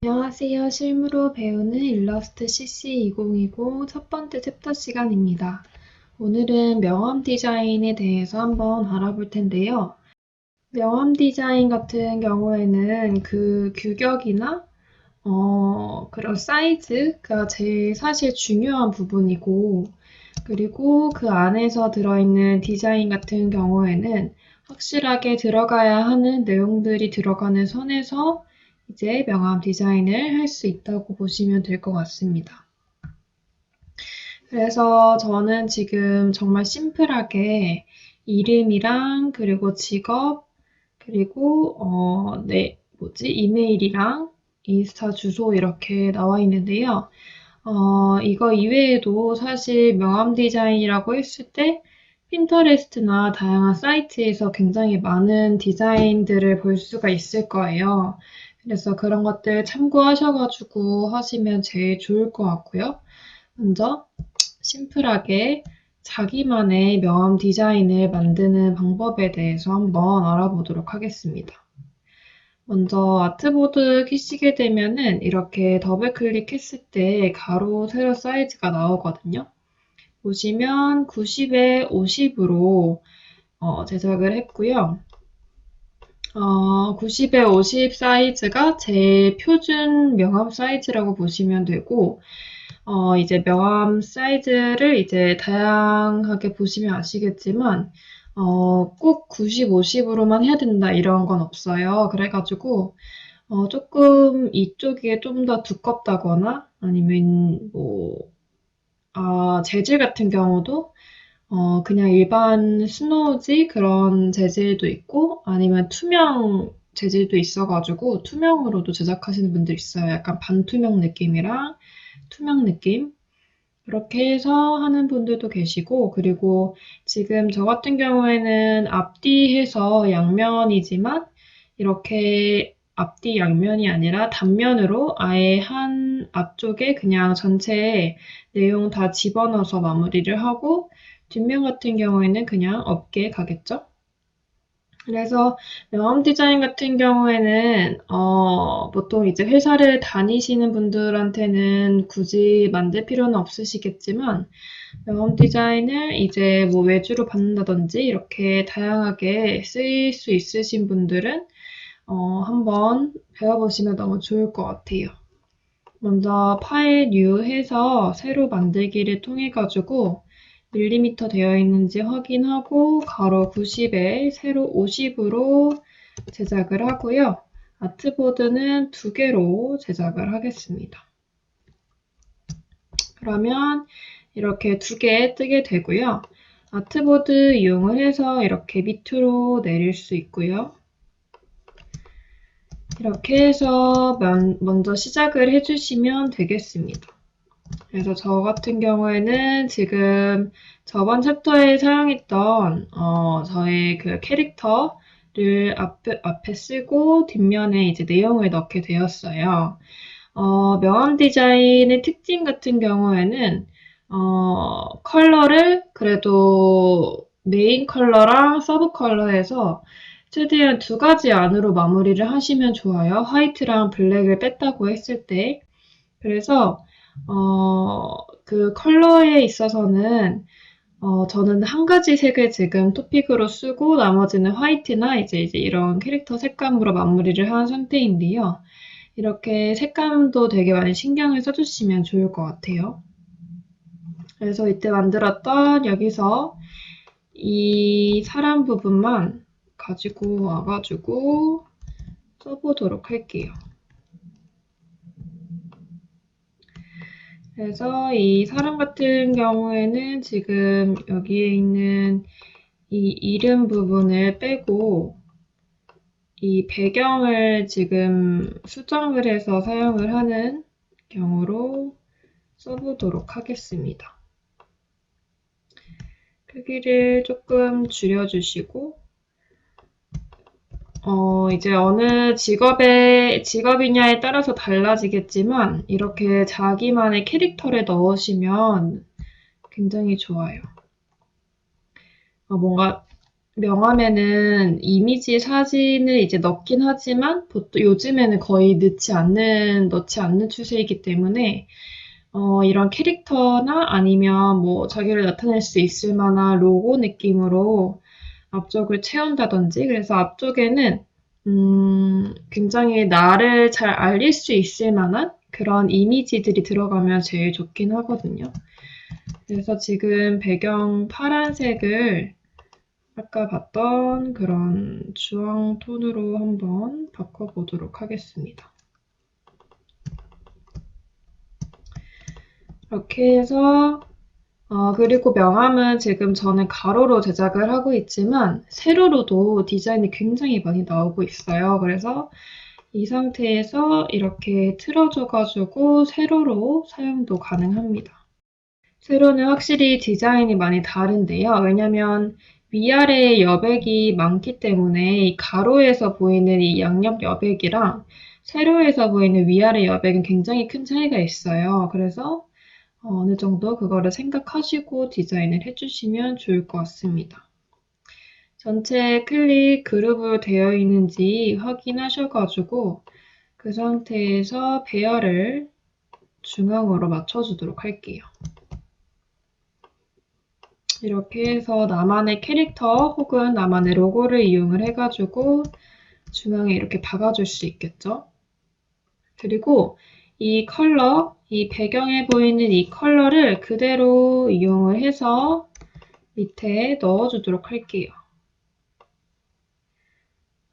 안녕하세요. 실무로 배우는 일러스트 CC 2020 첫 번째 챕터 시간입니다. 오늘은 명함 디자인에 대해서 한번 알아볼 텐데요. 명함 디자인 같은 경우에는 그 규격이나 그런 사이즈가 제일 사실 중요한 부분이고, 그리고 그 안에서 들어있는 디자인 같은 경우에는 확실하게 들어가야 하는 내용들이 들어가는 선에서 이제 명함 디자인을 할 수 있다고 보시면 될 것 같습니다. 그래서 저는 지금 정말 심플하게 이름이랑 그리고 직업 그리고 이메일이랑 인스타 주소 이렇게 나와 있는데요. 이거 이외에도 사실 명함 디자인이라고 했을 때 핀터레스트나 다양한 사이트에서 굉장히 많은 디자인들을 볼 수가 있을 거예요. 그래서 그런 것들 참고하셔가지고 하시면 제일 좋을 것 같고요. 먼저 심플하게 자기만의 명함 디자인을 만드는 방법에 대해서 한번 알아보도록 하겠습니다. 먼저 아트보드 켜시게 되면은 이렇게 더블 클릭했을 때 가로, 세로 사이즈가 나오거든요. 보시면 90에 50으로 제작을 했고요. 90에 50 사이즈가 제 표준 명함 사이즈라고 보시면 되고, 이제 명함 사이즈를 이제 다양하게 보시면 아시겠지만, 꼭 90, 50으로만 해야 된다 이런 건 없어요. 그래가지고, 조금 이쪽이 좀 더 두껍다거나 아니면 재질 같은 경우도 그냥 일반 스노우지 그런 재질도 있고 아니면 투명 재질도 있어가지고 투명으로도 제작하시는 분들 있어요. 약간 반투명 느낌이랑 투명 느낌. 그렇게 해서 하는 분들도 계시고, 그리고 지금 저 같은 경우에는 앞뒤해서 양면이지만, 이렇게 앞뒤 양면이 아니라 단면으로 아예 한 앞쪽에 그냥 전체에 내용 다 집어넣어서 마무리를 하고, 뒷면 같은 경우에는 그냥 없게 가겠죠? 그래서 명함 디자인 같은 경우에는 보통 이제 회사를 다니시는 분들한테는 굳이 만들 필요는 없으시겠지만 명함 디자인을 이제 뭐 외주로 받는다든지 이렇게 다양하게 쓰일 수 있으신 분들은 한번 배워보시면 너무 좋을 것 같아요. 먼저 파일 뉴 해서 새로 만들기를 통해 가지고 밀리미터 되어 있는지 확인하고 가로 90에 세로 50으로 제작을 하고요. 아트보드는 2개로 제작을 하겠습니다. 그러면 이렇게 2개 뜨게 되고요. 아트보드 이용을 해서 이렇게 밑으로 내릴 수 있고요. 이렇게 해서 먼저 시작을 해주시면 되겠습니다. 그래서 저 같은 경우에는 지금 저번 챕터에 사용했던 저의 그 캐릭터를 앞에 쓰고 뒷면에 이제 내용을 넣게 되었어요. 명함 디자인의 특징 같은 경우에는 컬러를 그래도 메인 컬러랑 서브 컬러에서 최대한 2가지 안으로 마무리를 하시면 좋아요. 화이트랑 블랙을 뺐다고 했을 때. 그래서 그 컬러에 있어서는 저는 한 가지 색을 지금 토픽으로 쓰고 나머지는 화이트나 이제 이런 캐릭터 색감으로 마무리를 한 상태인데요. 이렇게 색감도 되게 많이 신경을 써주시면 좋을 것 같아요. 그래서 이때 만들었던 여기서 이 사람 부분만 가지고 와가지고 써보도록 할게요. 그래서 이 사람 같은 경우에는 지금 여기에 있는 이 이름 부분을 빼고 이 배경을 지금 수정을 해서 사용을 하는 경우로 써보도록 하겠습니다. 크기를 조금 줄여주시고 이제 어느 직업이냐에 따라서 달라지겠지만 이렇게 자기만의 캐릭터를 넣으시면 굉장히 좋아요. 뭔가 명함에는 이미지 사진을 이제 넣긴 하지만 보통 요즘에는 거의 넣지 않는 추세이기 때문에 이런 캐릭터나 아니면 뭐 자기를 나타낼 수 있을 만한 로고 느낌으로 앞쪽을 채운다든지 그래서 앞쪽에는 굉장히 나를 잘 알릴 수 있을 만한 그런 이미지들이 들어가면 제일 좋긴 하거든요. 그래서 지금 배경 파란색을 아까 봤던 그런 주황 톤으로 한번 바꿔보도록 하겠습니다. 이렇게 해서 그리고 명함은 지금 저는 가로로 제작을 하고 있지만 세로로도 디자인이 굉장히 많이 나오고 있어요. 그래서 이 상태에서 이렇게 틀어줘가지고 세로로 사용도 가능합니다. 세로는 확실히 디자인이 많이 다른데요. 왜냐면 위아래 여백이 많기 때문에 이 가로에서 보이는 이 양옆 여백이랑 세로에서 보이는 위아래 여백은 굉장히 큰 차이가 있어요. 그래서 어느 정도 그거를 생각하시고 디자인을 해주시면 좋을 것 같습니다. 전체 클릭 그룹으로 되어 있는지 확인하셔가지고 그 상태에서 배열을 중앙으로 맞춰주도록 할게요. 이렇게 해서 나만의 캐릭터 혹은 나만의 로고를 이용을 해가지고 중앙에 이렇게 박아줄 수 있겠죠. 그리고 이 컬러, 이 배경에 보이는 이 컬러를 그대로 이용을 해서 밑에 넣어주도록 할게요.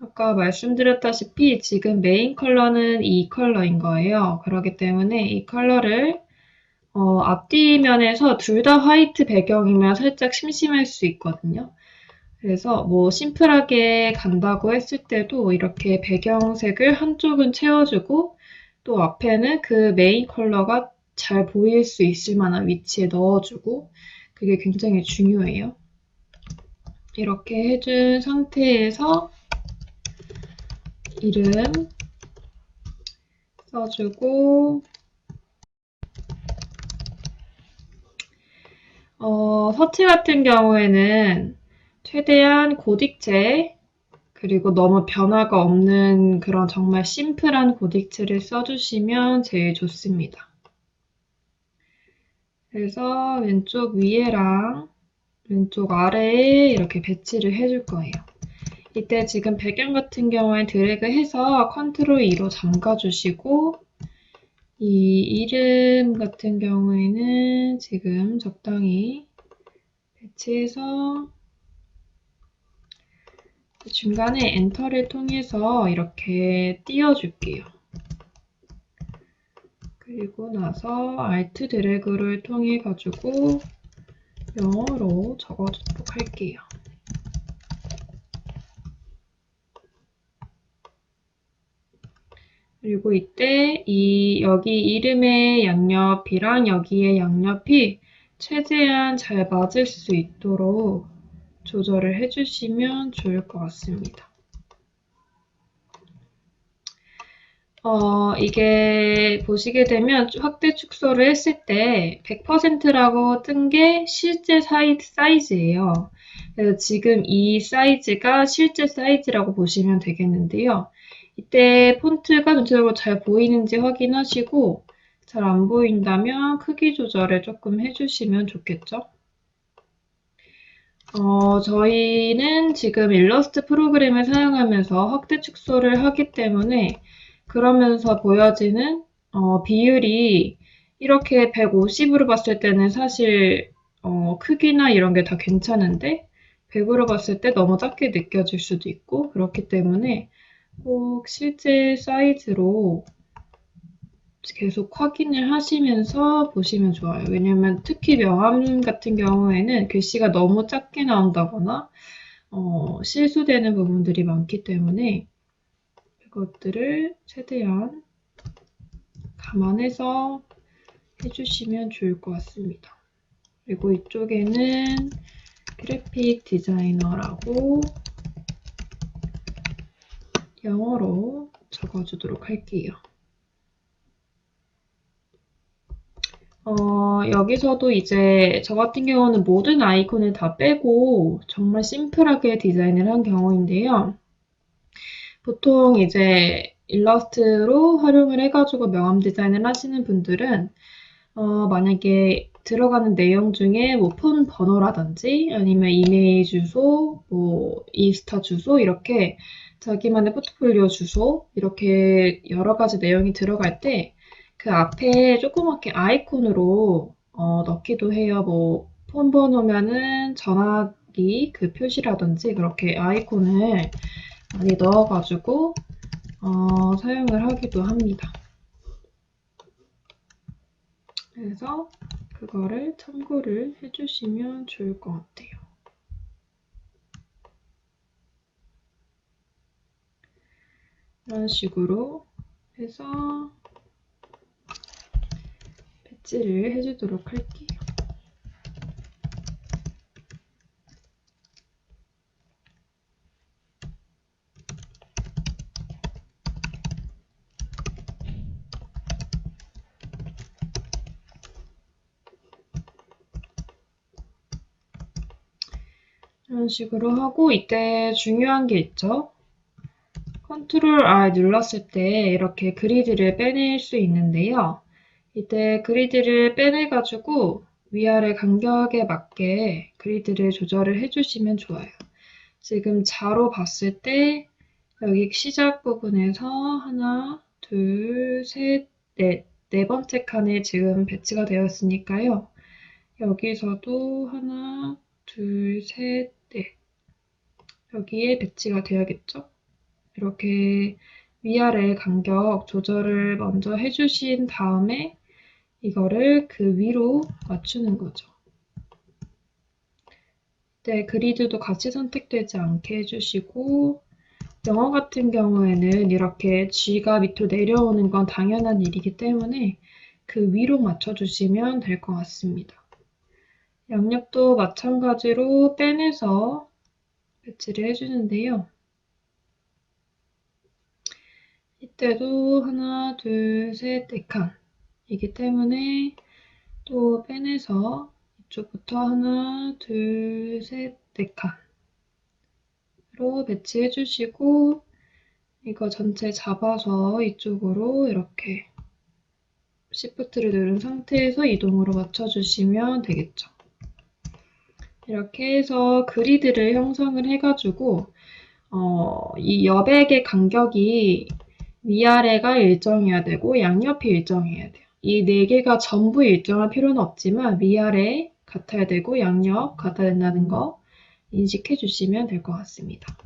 아까 말씀드렸다시피 지금 메인 컬러는 이 컬러인 거예요. 그렇기 때문에 이 컬러를 앞뒤면에서 둘 다 화이트 배경이면 살짝 심심할 수 있거든요. 그래서 뭐 심플하게 간다고 했을 때도 이렇게 배경색을 한쪽은 채워주고 또 앞에는 그 메인 컬러가 잘 보일 수 있을 만한 위치에 넣어주고 그게 굉장히 중요해요. 이렇게 해준 상태에서 이름 써주고 서체 같은 경우에는 최대한 고딕체 그리고 너무 변화가 없는 그런 정말 심플한 고딕체를 써주시면 제일 좋습니다. 그래서 왼쪽 위에랑 왼쪽 아래에 이렇게 배치를 해줄 거예요. 이때 지금 배경 같은 경우에 드래그해서 컨트롤 2로 잠가주시고 이 이름 같은 경우에는 지금 적당히 배치해서 중간에 엔터를 통해서 이렇게 띄워줄게요. 그리고 나서 Alt 드래그를 통해 가지고 영어로 적어주도록 할게요. 그리고 이때 여기 이름의 양옆이랑 여기의 양옆이 최대한 잘 맞을 수 있도록 조절을 해주시면 좋을 것 같습니다. 이게 보시게 되면 확대 축소를 했을 때 100%라고 뜬 게 실제 사이즈예요. 그래서 지금 이 사이즈가 실제 사이즈라고 보시면 되겠는데요. 이때 폰트가 전체적으로 잘 보이는지 확인하시고 잘 안 보인다면 크기 조절을 조금 해주시면 좋겠죠. 저희는 지금 일러스트 프로그램을 사용하면서 확대 축소를 하기 때문에 그러면서 보여지는 비율이 이렇게 150으로 봤을 때는 사실 크기나 이런 게 다 괜찮은데 100으로 봤을 때 너무 작게 느껴질 수도 있고 그렇기 때문에 꼭 실제 사이즈로 계속 확인을 하시면서 보시면 좋아요. 왜냐면 특히 명함 같은 경우에는 글씨가 너무 작게 나온다거나 실수되는 부분들이 많기 때문에 그것들을 최대한 감안해서 해주시면 좋을 것 같습니다. 그리고 이쪽에는 그래픽 디자이너라고 영어로 적어주도록 할게요. 여기서도 이제 저 같은 경우는 모든 아이콘을 다 빼고 정말 심플하게 디자인을 한 경우인데요. 보통 이제 일러스트로 활용을 해가지고 명암 디자인을 하시는 분들은 만약에 들어가는 내용 중에 뭐 폰 번호라든지 아니면 이메일 주소, 뭐 인스타 주소 이렇게 자기만의 포트폴리오 주소 이렇게 여러 가지 내용이 들어갈 때 그 앞에 조그맣게 아이콘으로 넣기도 해요. 뭐 폰 번호면은 전화기 그 표시라든지 그렇게 아이콘을 많이 넣어가지고 사용을 하기도 합니다. 그래서 그거를 참고를 해주시면 좋을 것 같아요. 이런 식으로 해서 배치를 해주도록 할게요. 이런 식으로 하고 이때 중요한 게 있죠. 컨트롤 R 눌렀을 때 이렇게 그리드를 빼낼 수 있는데요. 이때 그리드를 빼내가지고 위아래 간격에 맞게 그리드를 조절을 해주시면 좋아요. 지금 자로 봤을 때 여기 시작 부분에서 하나, 둘, 셋, 넷, 네 번째 칸에 지금 배치가 되어 있으니까요. 여기서도 하나, 둘, 셋, 넷 여기에 배치가 되어야겠죠? 이렇게 위아래 간격 조절을 먼저 해주신 다음에 이거를 그 위로 맞추는 거죠. 네, 그리드도 같이 선택되지 않게 해주시고 영어 같은 경우에는 이렇게 G가 밑으로 내려오는 건 당연한 일이기 때문에 그 위로 맞춰주시면 될 것 같습니다. 양력도 마찬가지로 빼내서 배치를 해주는데요. 이때도 하나, 둘, 셋, 네 칸이기 때문에 또 빼내서 이쪽부터 하나, 둘, 셋, 네 칸으로 배치해 주시고 이거 전체 잡아서 이쪽으로 이렇게 Shift를 누른 상태에서 이동으로 맞춰주시면 되겠죠. 이렇게 해서 그리드를 형성을 해가지고 이 여백의 간격이 위아래가 일정해야 되고 양옆이 일정해야 돼요. 이 네 개가 전부 일정할 필요는 없지만 위아래 같아야 되고 양옆 같아야 된다는 거 인식해 주시면 될 것 같습니다.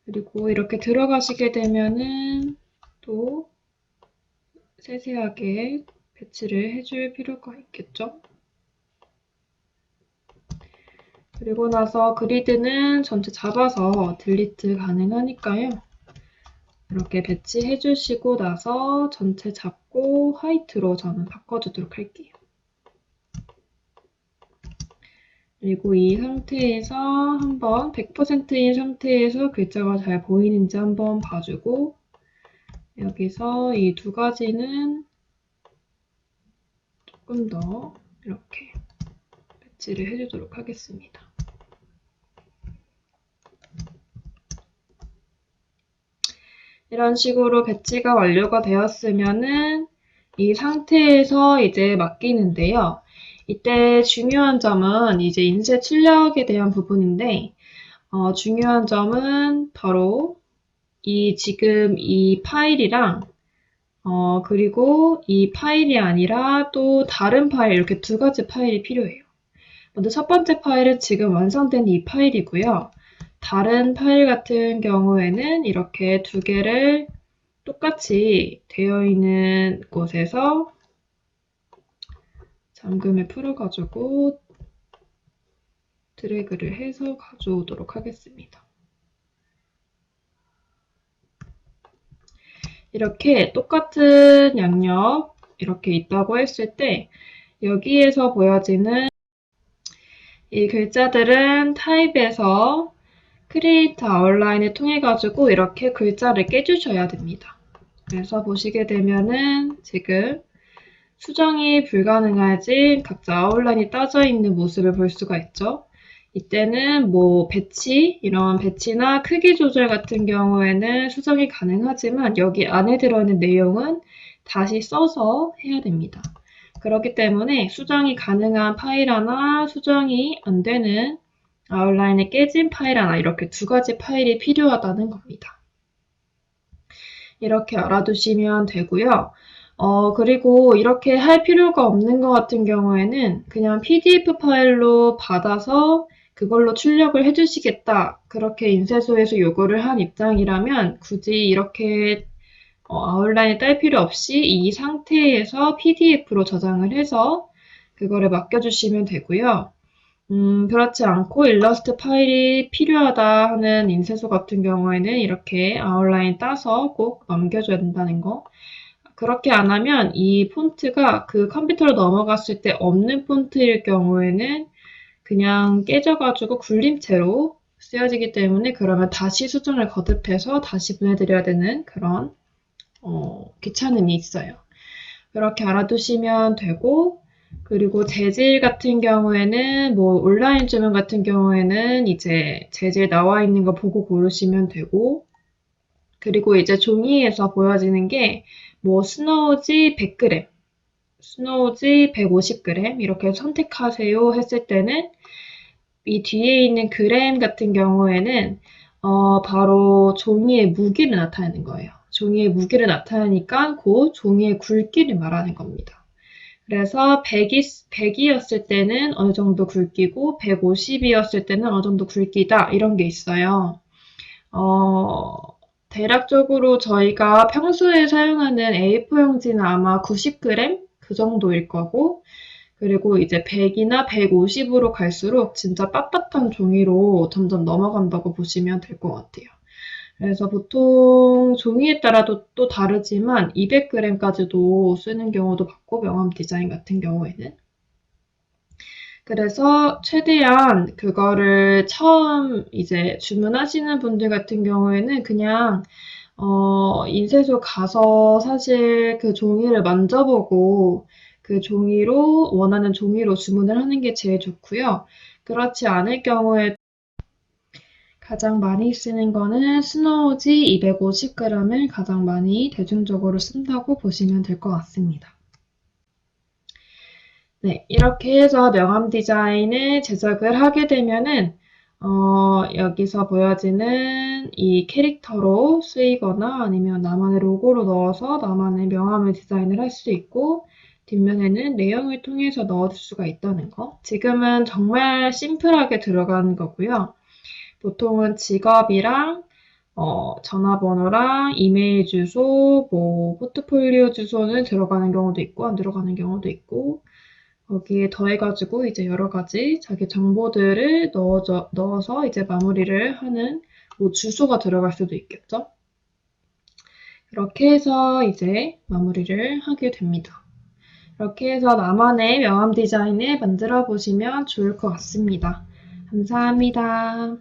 그리고 이렇게 들어가시게 되면은 또 세세하게 배치를 해줄 필요가 있겠죠. 그리고 나서 그리드는 전체 잡아서 딜리트 가능하니까요. 이렇게 배치해 주시고 나서 전체 잡고 화이트로 저는 바꿔주도록 할게요. 그리고 이 상태에서 한번 100%인 상태에서 글자가 잘 보이는지 한번 봐주고 여기서 이 두 가지는 조금 더 이렇게 배치를 해주도록 하겠습니다. 이런 식으로 배치가 완료가 되었으면은 이 상태에서 이제 맡기는데요. 이때 중요한 점은 이제 인쇄 출력에 대한 부분인데 중요한 점은 바로 지금 이 파일이랑 그리고 이 파일이 아니라 또 다른 파일 이렇게 두 가지 파일이 필요해요. 먼저 첫 번째 파일은 지금 완성된 이 파일이고요. 다른 파일 같은 경우에는 이렇게 두 개를 똑같이 되어 있는 곳에서 잠금을 풀어가지고 드래그를 해서 가져오도록 하겠습니다. 이렇게 똑같은 양력 이렇게 있다고 했을 때 여기에서 보여지는 이 글자들은 타입에서 크리에이트 아웃라인을 통해 가지고 이렇게 글자를 깨주셔야 됩니다. 그래서 보시게 되면은 지금 수정이 불가능하지 각자 아웃라인이 따져 있는 모습을 볼 수가 있죠. 이때는 뭐 배치, 이런 배치나 크기 조절 같은 경우에는 수정이 가능하지만 여기 안에 들어있는 내용은 다시 써서 해야 됩니다. 그렇기 때문에 수정이 가능한 파일 하나, 수정이 안 되는 아웃라인에 깨진 파일 하나, 이렇게 두 가지 파일이 필요하다는 겁니다. 이렇게 알아두시면 되고요. 그리고 이렇게 할 필요가 없는 것 같은 경우에는 그냥 PDF 파일로 받아서 그걸로 출력을 해주시겠다. 그렇게 인쇄소에서 요구를 한 입장이라면 굳이 이렇게 아웃라인에 딸 필요 없이 이 상태에서 PDF로 저장을 해서 그거를 맡겨주시면 되고요. 그렇지 않고 일러스트 파일이 필요하다 하는 인쇄소 같은 경우에는 이렇게 아웃라인 따서 꼭 넘겨줘야 된다는 거. 그렇게 안 하면 이 폰트가 그 컴퓨터로 넘어갔을 때 없는 폰트일 경우에는 그냥 깨져가지고 굴림체로 쓰여지기 때문에 그러면 다시 수정을 거듭해서 다시 보내드려야 되는 그런 귀찮음이 있어요. 그렇게 알아두시면 되고, 그리고 재질 같은 경우에는 뭐 온라인 주문 같은 경우에는 이제 재질 나와 있는 거 보고 고르시면 되고, 그리고 이제 종이에서 보여지는 게 뭐 스노우지 100g, 스노우지 150g 이렇게 선택하세요 했을 때는 이 뒤에 있는 그램 같은 경우에는 바로 종이의 무게를 나타내는 거예요. 종이의 무게를 나타내니까 그 종이의 굵기를 말하는 겁니다. 그래서 100이었을 때는 어느 정도 굵기고 150이었을 때는 어느 정도 굵기다 이런 게 있어요. 대략적으로 저희가 평소에 사용하는 A4 용지는 아마 90g 그 정도일 거고, 그리고 이제 100이나 150으로 갈수록 진짜 빳빳한 종이로 점점 넘어간다고 보시면 될 것 같아요. 그래서 보통 종이에 따라도 또 다르지만 200g까지도 쓰는 경우도 봤고, 명함 디자인 같은 경우에는. 그래서 최대한 그거를 처음 이제 주문하시는 분들 같은 경우에는 그냥 인쇄소 가서 사실 그 종이를 만져보고 그 종이로 원하는 종이로 주문을 하는 게 제일 좋고요. 그렇지 않을 경우에 가장 많이 쓰는 거는 스노우지 250g을 가장 많이 대중적으로 쓴다고 보시면 될 것 같습니다. 네, 이렇게 해서 명함 디자인을 제작을 하게 되면은 여기서 보여지는 이 캐릭터로 쓰이거나 아니면 나만의 로고로 넣어서 나만의 명함을 디자인을 할 수 있고 뒷면에는 내용을 통해서 넣어줄 수가 있다는 거. 지금은 정말 심플하게 들어가는 거고요. 보통은 직업이랑 전화번호랑 이메일 주소, 뭐 포트폴리오 주소는 들어가는 경우도 있고 안 들어가는 경우도 있고 거기에 더해가지고 이제 여러 가지 자기 정보들을 넣어서 이제 마무리를 하는 뭐 주소가 들어갈 수도 있겠죠. 그렇게 해서 이제 마무리를 하게 됩니다. 이렇게 해서 나만의 명함 디자인을 만들어 보시면 좋을 것 같습니다. 감사합니다.